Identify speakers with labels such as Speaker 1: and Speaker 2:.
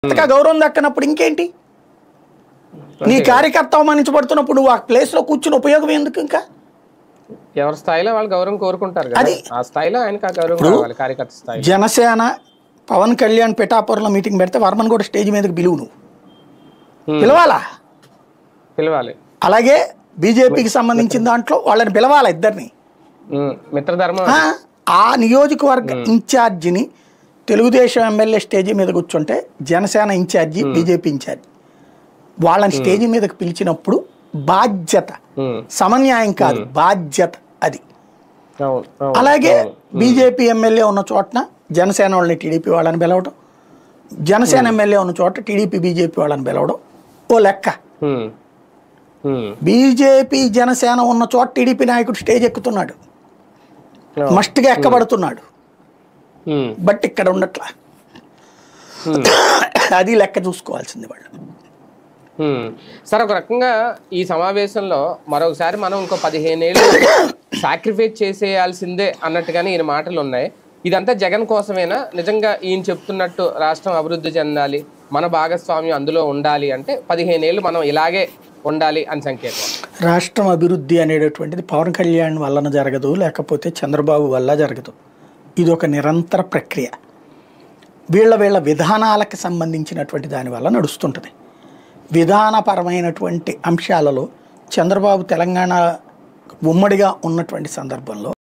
Speaker 1: గౌరవం దక్కనప్పుడు ఇంకేంటి? నీ కార్యకర్త అవమానించబడుతున్నప్పుడు నువ్వు ఆ ప్లేస్ లో కూర్చుని ఉపయోగం ఎందుకు? ఇంకా
Speaker 2: ఎవరి స్థాయిలో వాళ్ళు గౌరవం కోరుకుంటారు. అది ఆ స్థాయిలో ఆయనకు ఆ గౌరవం కావాలి. కార్యకర్త స్థాయి.
Speaker 1: జనసేన పవన్ కళ్యాణ్ పిఠాపురంలో మీటింగ్ పెడితే వర్మన్ కూడా స్టేజ్ మీదకి పిలువు, నువ్వు పిలవాలి. అలాగే బీజేపీకి సంబంధించిన దాంట్లో వాళ్ళని పిలవాలా, ఇద్దరిని.
Speaker 2: మిత్రధర్మం.
Speaker 1: ఆ నియోజకవర్గ ఇన్ఛార్జిని తెలుగుదేశం ఎమ్మెల్యే స్టేజీ మీద కూర్చుంటే జనసేన ఇన్ఛార్జి, బీజేపీ ఇన్ఛార్జి వాళ్ళని స్టేజీ మీదకి పిలిచినప్పుడు బాధ్యత, సమన్యాయం కాదు, బాధ్యత అది. అలాగే బీజేపీ ఎమ్మెల్యే ఉన్న చోటన జనసేన వాళ్ళని టీడీపీ వాళ్ళని పిలవడం, జనసేన ఎమ్మెల్యే ఉన్న చోట టీడీపీ బీజేపీ వాళ్ళని పిలవడం ఓ లెక్క. బీజేపీ జనసేన ఉన్న చోట టీడీపీ నాయకుడు స్టేజ్ ఎక్కుతున్నాడు, మస్ట్గా ఎక్కబడుతున్నాడు, బట్ ఇక్కడ ఉండట్లా. అది లెక్క చూసుకోవాల్సింది వాళ్ళు.
Speaker 2: సార్, ఒక రకంగా ఈ సమావేశంలో మరొకసారి మనం ఇంకో 15 ఏళ్ళు సాక్రిఫైస్ చేసేయాల్సిందే అన్నట్టుగానే ఈయన మాటలు ఉన్నాయి. ఇదంతా జగన్ కోసమేనా? నిజంగా ఈయన చెప్తున్నట్టు రాష్ట్రం అభివృద్ధి చెందాలి, మన భాగస్వామ్యం అందులో ఉండాలి అంటే 15 ఏళ్ళు మనం ఇలాగే ఉండాలి అని సంకేతం.
Speaker 1: రాష్ట్రం అభివృద్ధి అనేటటువంటిది పవన్ కళ్యాణ్ వలన జరగదు, లేకపోతే చంద్రబాబు వల్ల జరగదు. ఇది ఒక నిరంతర ప్రక్రియ. వీళ్ళ విధానాలకు సంబంధించినటువంటి దాని వల్ల నడుస్తుంటుంది. విధానపరమైనటువంటి అంశాలలో చంద్రబాబు తెలంగాణ ఉమ్మడిగా ఉన్నటువంటి సందర్భంలో